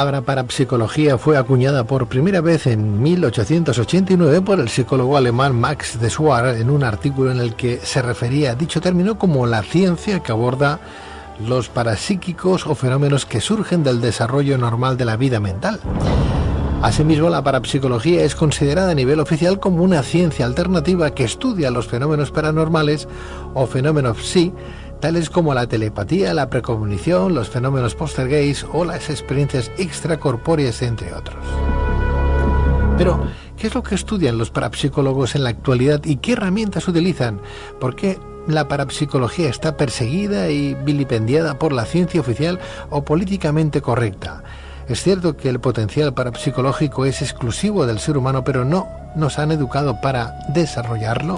palabra parapsicología fue acuñada por primera vez en 1889 por el psicólogo alemán Max de Suar en un artículo en el que se refería a dicho término como la ciencia que aborda los parapsíquicos o fenómenos que surgen del desarrollo normal de la vida mental. Asimismo, la parapsicología es considerada a nivel oficial como una ciencia alternativa que estudia los fenómenos paranormales o fenómenos psi, tales como la telepatía, la precognición, los fenómenos poltergeist o las experiencias extracorpóreas, entre otros. Pero, ¿qué es lo que estudian los parapsicólogos en la actualidad y qué herramientas utilizan? ¿Por qué la parapsicología está perseguida y vilipendiada por la ciencia oficial o políticamente correcta? Es cierto que el potencial parapsicológico es exclusivo del ser humano, pero no nos han educado para desarrollarlo.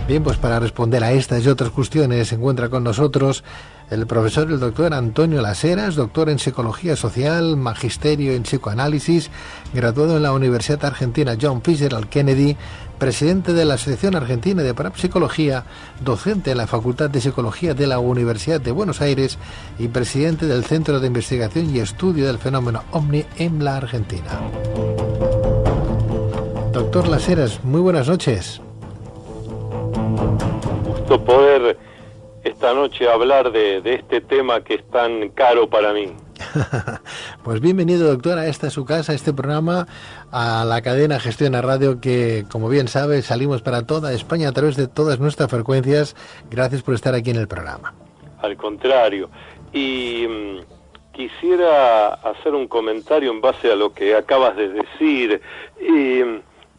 Bien, pues para responder a estas y otras cuestiones se encuentra con nosotros el profesor, el doctor Antonio Las Heras, doctor en Psicología Social, magisterio en Psicoanálisis, graduado en la Universidad Argentina John Fitzgerald Kennedy, presidente de la Asociación Argentina de Parapsicología, docente en la Facultad de Psicología de la Universidad de Buenos Aires y presidente del Centro de Investigación y Estudio del Fenómeno OVNI en la Argentina. Doctor Las Heras, muy buenas noches. Un gusto poder esta noche hablar de este tema que es tan caro para mí. Pues bienvenido, doctor, a esta su casa, a este programa, a la cadena Gestiona Radio, que como bien sabe salimos para toda España a través de todas nuestras frecuencias. Gracias por estar aquí en el programa. Al contrario, y quisiera hacer un comentario en base a lo que acabas de decir.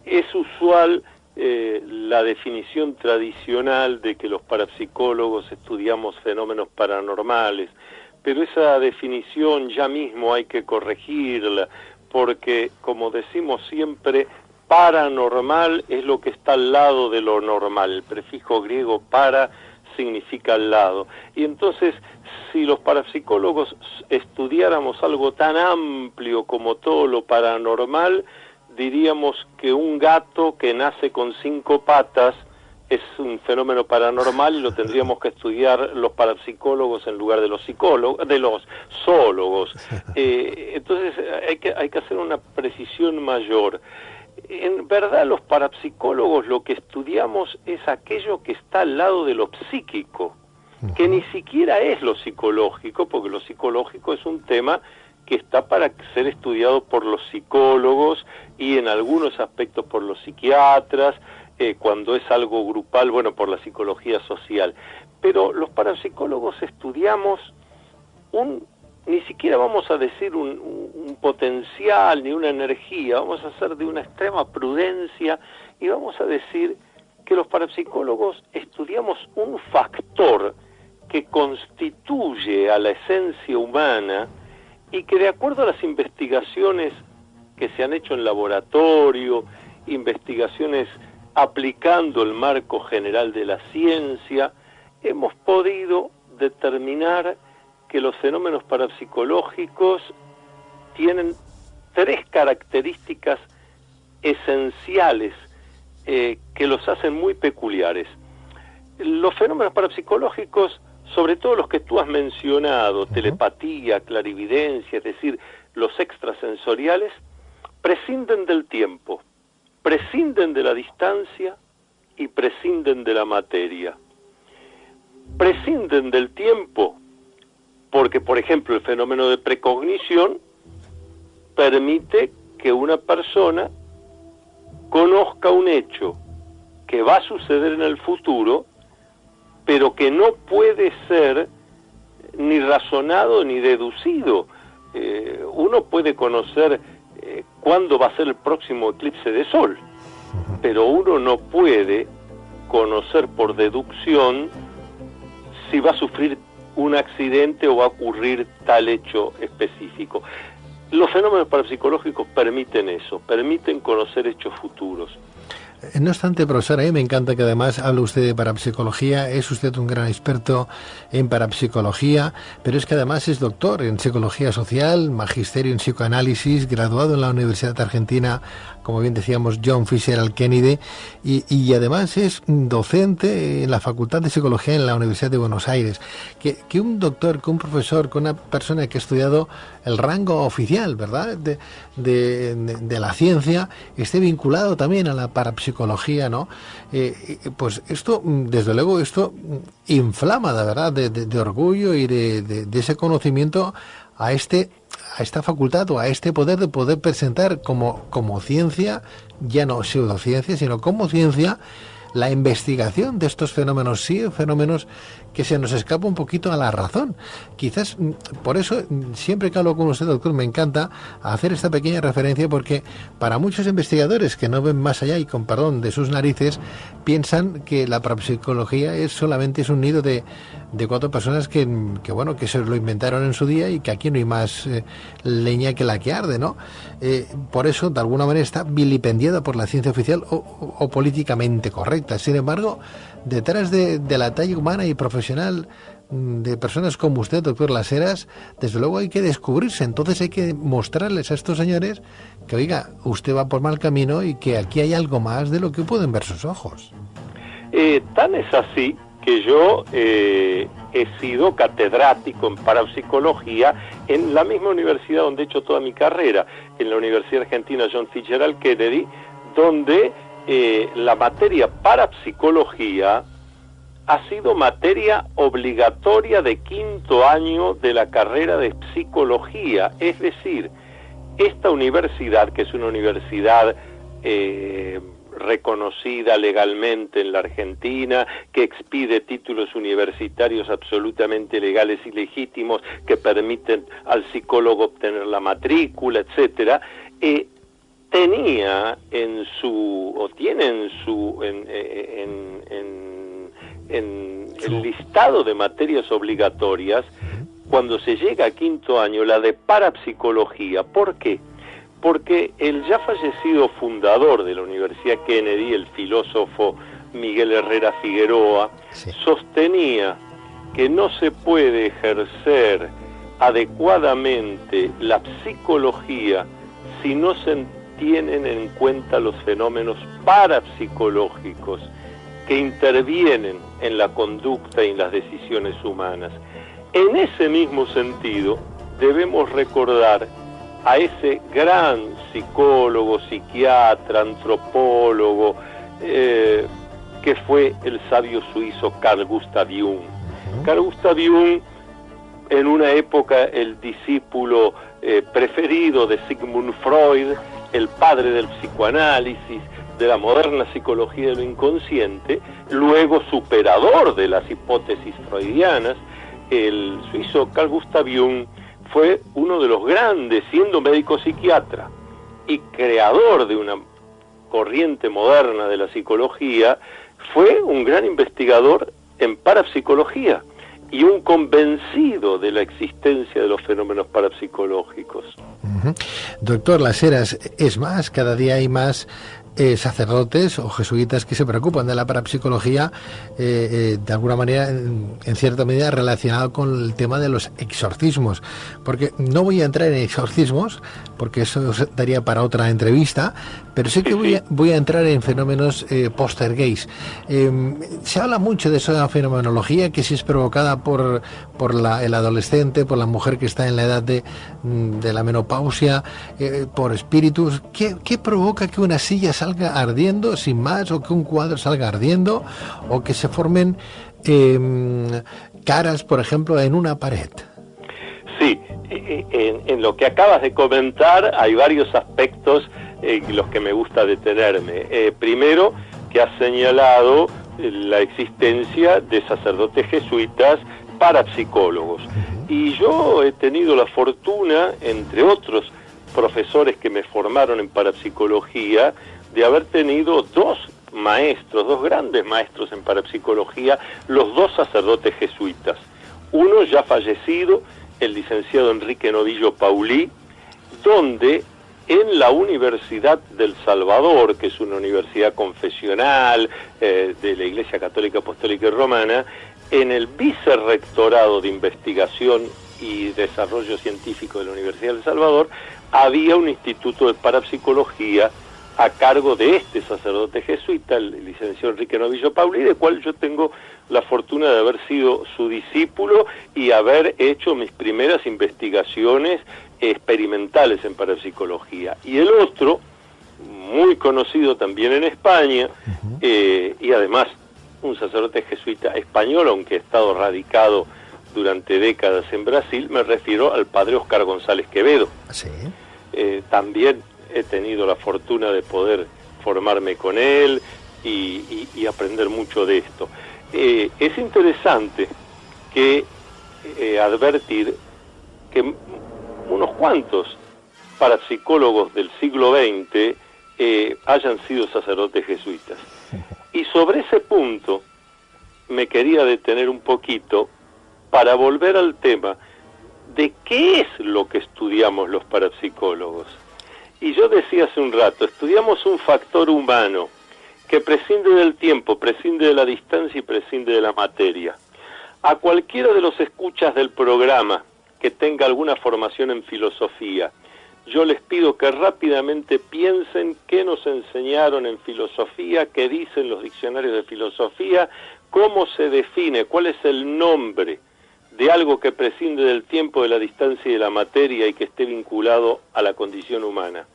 Es usual la definición tradicional de que los parapsicólogos estudiamos fenómenos paranormales, pero esa definición ya mismo hay que corregirla, porque como decimos siempre, paranormal es lo que está al lado de lo normal. El prefijo griego para significa al lado, y entonces si los parapsicólogos estudiáramos algo tan amplio como todo lo paranormal, diríamos que un gato que nace con 5 patas es un fenómeno paranormal y lo tendríamos que estudiar los parapsicólogos en lugar de los psicólogos, de los zoólogos. Entonces hay que hacer una precisión mayor. En verdad, los parapsicólogos lo que estudiamos es aquello que está al lado de lo psíquico, que ni siquiera es lo psicológico, porque lo psicológico es un tema que está para ser estudiado por los psicólogos y en algunos aspectos por los psiquiatras, cuando es algo grupal, bueno, por la psicología social. Pero los parapsicólogos estudiamos ni siquiera vamos a decir un potencial ni una energía, vamos a hacer de una extrema prudencia y vamos a decir que los parapsicólogos estudiamos un factor que constituye a la esencia humana y que de acuerdo a las investigaciones que se han hecho en laboratorio, investigaciones aplicando el marco general de la ciencia, hemos podido determinar que los fenómenos parapsicológicos tienen 3 características esenciales que los hacen muy peculiares. Los fenómenos parapsicológicos, sobre todo los que tú has mencionado, telepatía, clarividencia, es decir, los extrasensoriales, prescinden del tiempo, prescinden de la distancia y prescinden de la materia. Prescinden del tiempo porque, por ejemplo, el fenómeno de precognición permite que una persona conozca un hecho que va a suceder en el futuro, pero que no puede ser ni razonado ni deducido. Uno puede conocer cuándo va a ser el próximo eclipse de sol, pero uno no puede conocer por deducción si va a sufrir un accidente o va a ocurrir tal hecho específico. Los fenómenos parapsicológicos permiten eso, permiten conocer hechos futuros. No obstante, profesora, me encanta que además hable usted de parapsicología, es usted un gran experto en parapsicología, pero es que además es doctor en psicología social, magisterio en psicoanálisis, graduado en la Universidad Argentina, como bien decíamos, John Fitzgerald Kennedy, y además es docente en la Facultad de Psicología en la Universidad de Buenos Aires. Que un doctor, que un profesor, que una persona que ha estudiado el rango oficial, ¿verdad?, de la ciencia, esté vinculado también a la parapsicología, ¿no? Pues esto, desde luego, esto inflama, de verdad, de orgullo y de ese conocimiento a esta facultad o a este poder de poder presentar como ciencia, ya no pseudociencia, sino como ciencia, la investigación de estos fenómenos, sí, fenómenos que se nos escapa un poquito a la razón. Quizás por eso, siempre que hablo con usted, doctor, me encanta hacer esta pequeña referencia, porque para muchos investigadores que no ven más allá y con perdón de sus narices, piensan que la parapsicología es un nido de 4 personas que bueno, que se lo inventaron en su día y que aquí no hay más leña que la que arde, ¿no? Por eso, de alguna manera, está vilipendiada por la ciencia oficial o políticamente correcta. Sin embargo, detrás de la talla humana y profesional de personas como usted, doctor Las Heras, desde luego hay que descubrirse. Entonces hay que mostrarles a estos señores que, oiga, usted va por mal camino y que aquí hay algo más de lo que pueden ver sus ojos. Tan es así que yo he sido catedrático en parapsicología en la misma universidad donde he hecho toda mi carrera, en la Universidad Argentina John Fitzgerald Kennedy, donde la materia parapsicología ha sido materia obligatoria de 5º año de la carrera de psicología. Es decir, esta universidad, que es una universidad reconocida legalmente en la Argentina, que expide títulos universitarios absolutamente legales y legítimos que permiten al psicólogo obtener la matrícula, etcétera, tenía en su, o tiene en su, en el listado de materias obligatorias, cuando se llega a 5º año, la de parapsicología. ¿Por qué? Porque el ya fallecido fundador de la Universidad Kennedy, el filósofo Miguel Herrera Figueroa, sostenía que no se puede ejercer adecuadamente la psicología si no se tienen en cuenta los fenómenos parapsicológicos que intervienen en la conducta y en las decisiones humanas. En ese mismo sentido, debemos recordar a ese gran psicólogo, psiquiatra, antropólogo, que fue el sabio suizo Carl Gustav Jung. Carl Gustav Jung, en una época el discípulo preferido de Sigmund Freud, el padre del psicoanálisis, de la moderna psicología de lo inconsciente, luego superador de las hipótesis freudianas, el suizo Carl Gustav Jung fue uno de los grandes, siendo médico psiquiatra y creador de una corriente moderna de la psicología, fue un gran investigador en parapsicología y un convencido de la existencia de los fenómenos parapsicológicos. Doctor Las Heras, es más, cada día hay más sacerdotes o jesuitas que se preocupan de la parapsicología, de alguna manera, en cierta medida relacionado con el tema de los exorcismos, porque no voy a entrar en exorcismos porque eso daría para otra entrevista, pero sí que voy a entrar en fenómenos poltergeist. Se habla mucho de esa fenomenología, que si es provocada por el adolescente, por la mujer que está en la edad de la menopausia, por espíritus. ¿Qué provoca que una silla salga ardiendo sin más, o que un cuadro salga ardiendo, o que se formen caras, por ejemplo, en una pared? Sí, en lo que acabas de comentar hay varios aspectos en los que me gusta detenerme. Primero, que has señalado la existencia de sacerdotes jesuitas parapsicólogos. Y yo he tenido la fortuna, entre otros profesores que me formaron en parapsicología, de haber tenido dos grandes maestros en parapsicología, los dos sacerdotes jesuitas. Uno ya fallecido, el licenciado Enrique Novillo Paulí, donde en la Universidad del Salvador, que es una universidad confesional de la Iglesia Católica Apostólica y Romana, en el Vicerrectorado de Investigación y Desarrollo Científico de la Universidad del Salvador, había un instituto de parapsicología a cargo de este sacerdote jesuita, el licenciado Enrique Novillo Pauli, del cual yo tengo la fortuna de haber sido su discípulo y haber hecho mis primeras investigaciones experimentales en parapsicología. Y el otro, muy conocido también en España, y además un sacerdote jesuita español, aunque ha estado radicado durante décadas en Brasil, me refiero al padre Oscar González Quevedo. Sí. También he tenido la fortuna de poder formarme con él y aprender mucho de esto. Es interesante que advertir que unos cuantos parapsicólogos del siglo XX hayan sido sacerdotes jesuitas. Y sobre ese punto me quería detener un poquito para volver al tema de qué es lo que estudiamos los parapsicólogos. Y yo decía hace un rato, estudiamos un factor humano que prescinde del tiempo, prescinde de la distancia y prescinde de la materia. A cualquiera de los escuchas del programa que tenga alguna formación en filosofía, yo les pido que rápidamente piensen qué nos enseñaron en filosofía, qué dicen los diccionarios de filosofía, cómo se define, cuál es el nombre de algo que prescinde del tiempo, de la distancia y de la materia y que esté vinculado a la condición humana.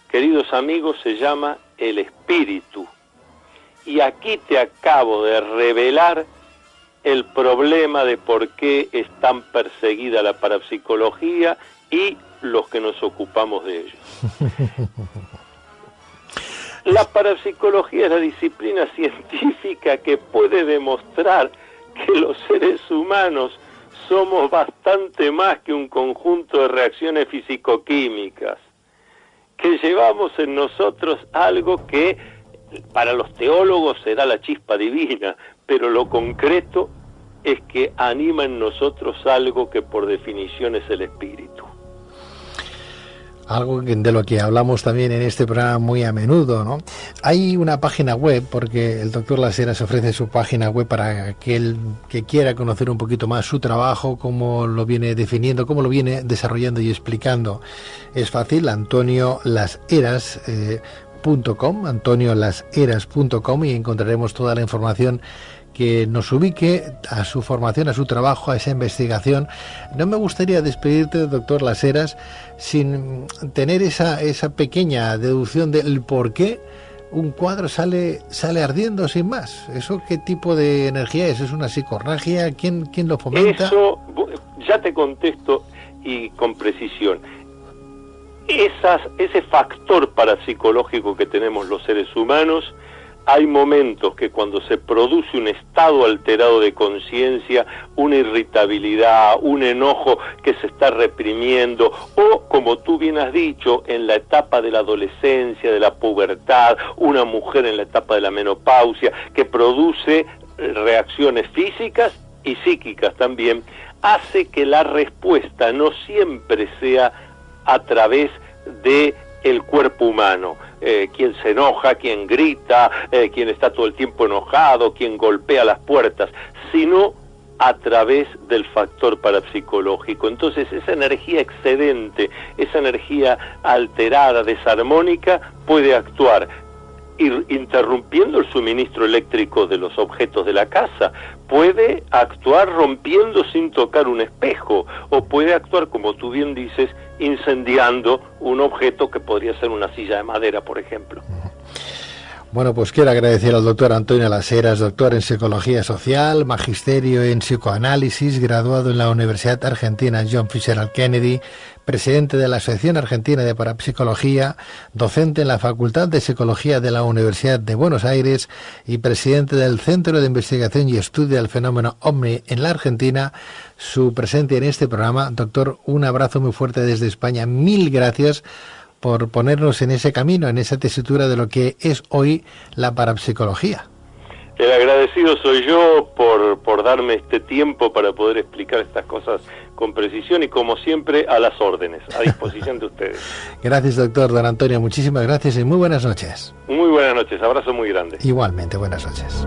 Queridos amigos, se llama el espíritu. Y aquí te acabo de revelar el problema de por qué es tan perseguida la parapsicología y los que nos ocupamos de ello. La parapsicología es la disciplina científica que puede demostrar que los seres humanos somos bastante más que un conjunto de reacciones físico-químicas, que llevamos en nosotros algo que para los teólogos será la chispa divina, pero lo concreto es que anima en nosotros algo que por definición es el espíritu. Algo de lo que hablamos también en este programa muy a menudo, ¿no? Hay una página web, porque el doctor Las Heras ofrece su página web para aquel que quiera conocer un poquito más su trabajo, cómo lo viene definiendo, cómo lo viene desarrollando y explicando. Es fácil, antoniolasheras.com, antoniolasheras.com, y encontraremos toda la información que nos ubique a su formación, a su trabajo, a esa investigación. No me gustaría despedirte, doctor Las Heras, sin tener esa pequeña deducción del por qué un cuadro sale ardiendo sin más. ¿Eso qué tipo de energía es? ¿Es una psicorragia? ¿Quién lo fomenta? Eso ya te contesto y con precisión. Ese factor parapsicológico que tenemos los seres humanos, hay momentos que cuando se produce un estado alterado de conciencia, una irritabilidad, un enojo que se está reprimiendo, o como tú bien has dicho, en la etapa de la adolescencia, de la pubertad, una mujer en la etapa de la menopausia, que produce reacciones físicas y psíquicas también, hace que la respuesta no siempre sea a través de el cuerpo humano. Quien se enoja, quien grita, quien está todo el tiempo enojado, quien golpea las puertas, sino a través del factor parapsicológico. Entonces esa energía excedente, esa energía alterada, desarmónica, puede actuar interrumpiendo el suministro eléctrico de los objetos de la casa, puede actuar rompiendo sin tocar un espejo, o puede actuar, como tú bien dices, incendiando un objeto que podría ser una silla de madera, por ejemplo. Bueno, pues quiero agradecer al doctor Antonio Las Heras, doctor en Psicología Social, magisterio en Psicoanálisis, graduado en la Universidad Argentina John Fitzgerald Kennedy, presidente de la Asociación Argentina de Parapsicología, docente en la Facultad de Psicología de la Universidad de Buenos Aires y presidente del Centro de Investigación y Estudio del Fenómeno OVNI en la Argentina. Su presencia en este programa. Doctor, un abrazo muy fuerte desde España. Mil gracias por ponernos en ese camino, en esa tesitura de lo que es hoy la parapsicología. El agradecido soy yo por darme este tiempo para poder explicar estas cosas con precisión y, como siempre, a las órdenes, a disposición de ustedes. Gracias, doctor don Antonio. Muchísimas gracias y muy buenas noches. Muy buenas noches. Abrazo muy grande. Igualmente, buenas noches.